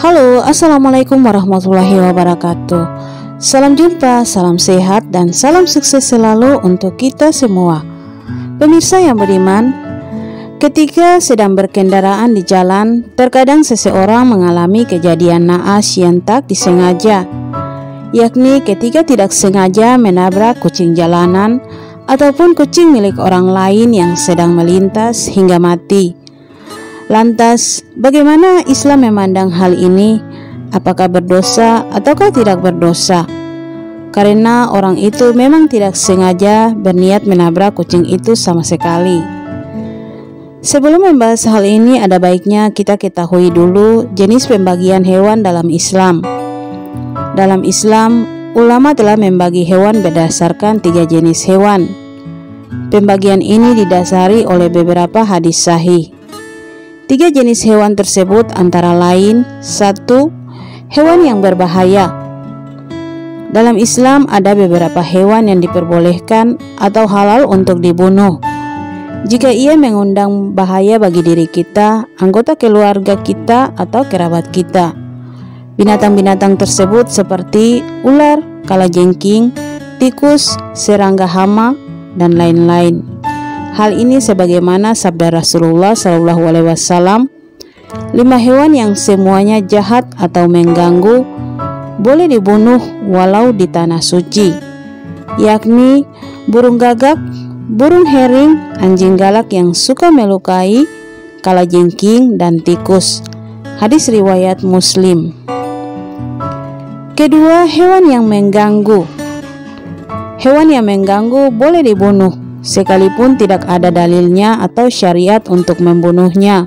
Halo, Assalamualaikum warahmatullahi wabarakatuh. Salam jumpa, salam sehat, dan salam sukses selalu untuk kita semua. Pemirsa yang beriman, ketika sedang berkendaraan di jalan, terkadang seseorang mengalami kejadian naas yang tak disengaja, yakni ketika tidak sengaja menabrak kucing jalanan ataupun kucing milik orang lain yang sedang melintas hingga mati. Lantas, bagaimana Islam memandang hal ini? Apakah berdosa ataukah tidak berdosa? Karena orang itu memang tidak sengaja berniat menabrak kucing itu sama sekali. Sebelum membahas hal ini, ada baiknya kita ketahui dulu jenis pembagian hewan dalam Islam. Dalam Islam, ulama telah membagi hewan berdasarkan 3 jenis hewan. Pembagian ini didasari oleh beberapa hadis sahih. 3 jenis hewan tersebut antara lain: 1. Hewan yang berbahaya. Dalam Islam ada beberapa hewan yang diperbolehkan atau halal untuk dibunuh jika ia mengundang bahaya bagi diri kita, anggota keluarga kita, atau kerabat kita. Binatang-binatang tersebut seperti ular, kalajengking, tikus, serangga hama, dan lain-lain. Hal ini sebagaimana sabda Rasulullah SAW, 5 hewan yang semuanya jahat atau mengganggu boleh dibunuh walau di tanah suci, yakni burung gagak, burung hering, anjing galak yang suka melukai, kalajengking, dan tikus. Hadis riwayat Muslim. Kedua, hewan yang mengganggu. Hewan yang mengganggu boleh dibunuh sekalipun tidak ada dalilnya atau syariat untuk membunuhnya.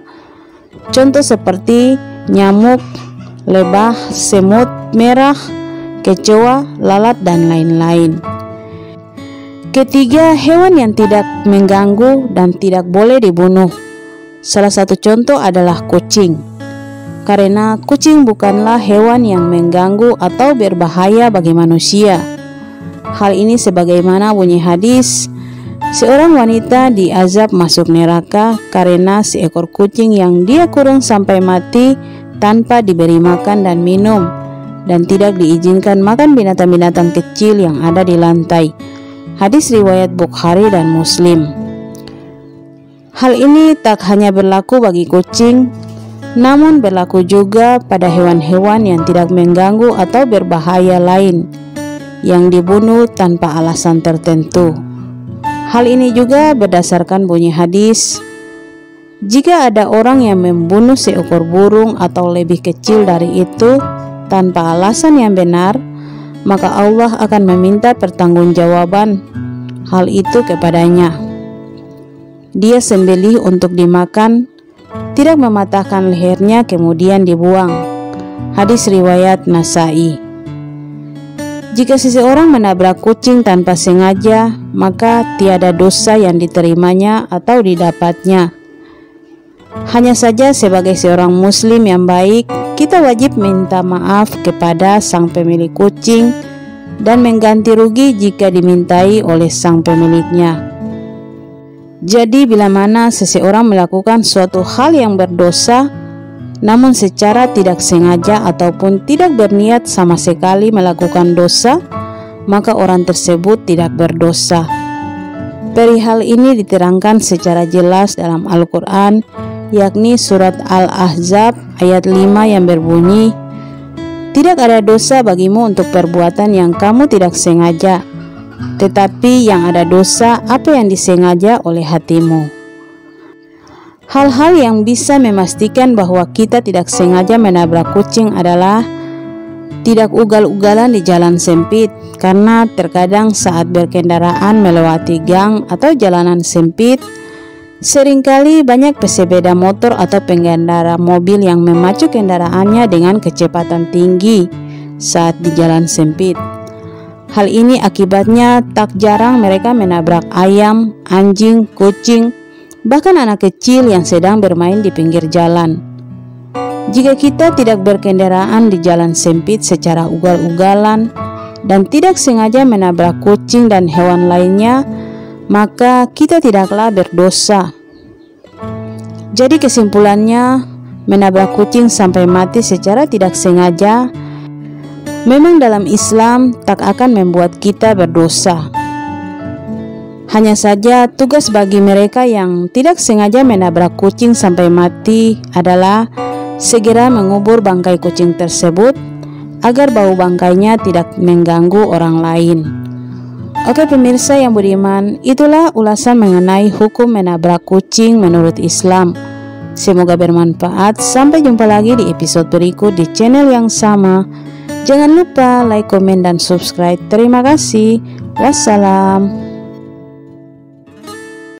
Contoh seperti nyamuk, lebah, semut merah, kecoa, lalat, dan lain-lain. Ketiga, hewan yang tidak mengganggu dan tidak boleh dibunuh. Salah satu contoh adalah kucing. Karena kucing bukanlah hewan yang mengganggu atau berbahaya bagi manusia. Hal ini sebagaimana bunyi hadis, seorang wanita diazab masuk neraka karena seekor kucing yang dia kurung sampai mati tanpa diberi makan dan minum, dan tidak diizinkan makan binatang-binatang kecil yang ada di lantai. Hadis riwayat Bukhari dan Muslim. Hal ini tak hanya berlaku bagi kucing, namun berlaku juga pada hewan-hewan yang tidak mengganggu atau berbahaya lain yang dibunuh tanpa alasan tertentu. Hal ini juga berdasarkan bunyi hadis, jika ada orang yang membunuh seekor burung atau lebih kecil dari itu tanpa alasan yang benar, maka Allah akan meminta pertanggungjawaban hal itu kepadanya. Dia sembelih untuk dimakan, tidak mematahkan lehernya kemudian dibuang. Hadis riwayat Nasai. Jika seseorang menabrak kucing tanpa sengaja, maka tiada dosa yang diterimanya atau didapatnya. Hanya saja sebagai seorang muslim yang baik, kita wajib minta maaf kepada sang pemilik kucing dan mengganti rugi jika dimintai oleh sang pemiliknya. Jadi bila mana seseorang melakukan suatu hal yang berdosa, namun secara tidak sengaja ataupun tidak berniat sama sekali melakukan dosa, maka orang tersebut tidak berdosa. Perihal ini diterangkan secara jelas dalam Al-Quran, yakni surat Al-Ahzab ayat 5 yang berbunyi, tidak ada dosa bagimu untuk perbuatan yang kamu tidak sengaja, tetapi yang ada dosa apa yang disengaja oleh hatimu. Hal-hal yang bisa memastikan bahwa kita tidak sengaja menabrak kucing adalah tidak ugal-ugalan di jalan sempit, karena terkadang saat berkendaraan melewati gang atau jalanan sempit, seringkali banyak pesepeda motor atau pengendara mobil yang memacu kendaraannya dengan kecepatan tinggi saat di jalan sempit. Hal ini akibatnya tak jarang mereka menabrak ayam, anjing, kucing, bahkan anak kecil yang sedang bermain di pinggir jalan. Jika kita tidak berkendaraan di jalan sempit secara ugal-ugalan dan tidak sengaja menabrak kucing dan hewan lainnya, maka kita tidaklah berdosa. Jadi kesimpulannya, menabrak kucing sampai mati secara tidak sengaja, memang dalam Islam tak akan membuat kita berdosa. Hanya saja tugas bagi mereka yang tidak sengaja menabrak kucing sampai mati adalah segera mengubur bangkai kucing tersebut agar bau bangkainya tidak mengganggu orang lain. Oke pemirsa yang budiman, itulah ulasan mengenai hukum menabrak kucing menurut Islam. Semoga bermanfaat. Sampai jumpa lagi di episode berikut di channel yang sama. Jangan lupa like, komen, dan subscribe. Terima kasih. Wassalam.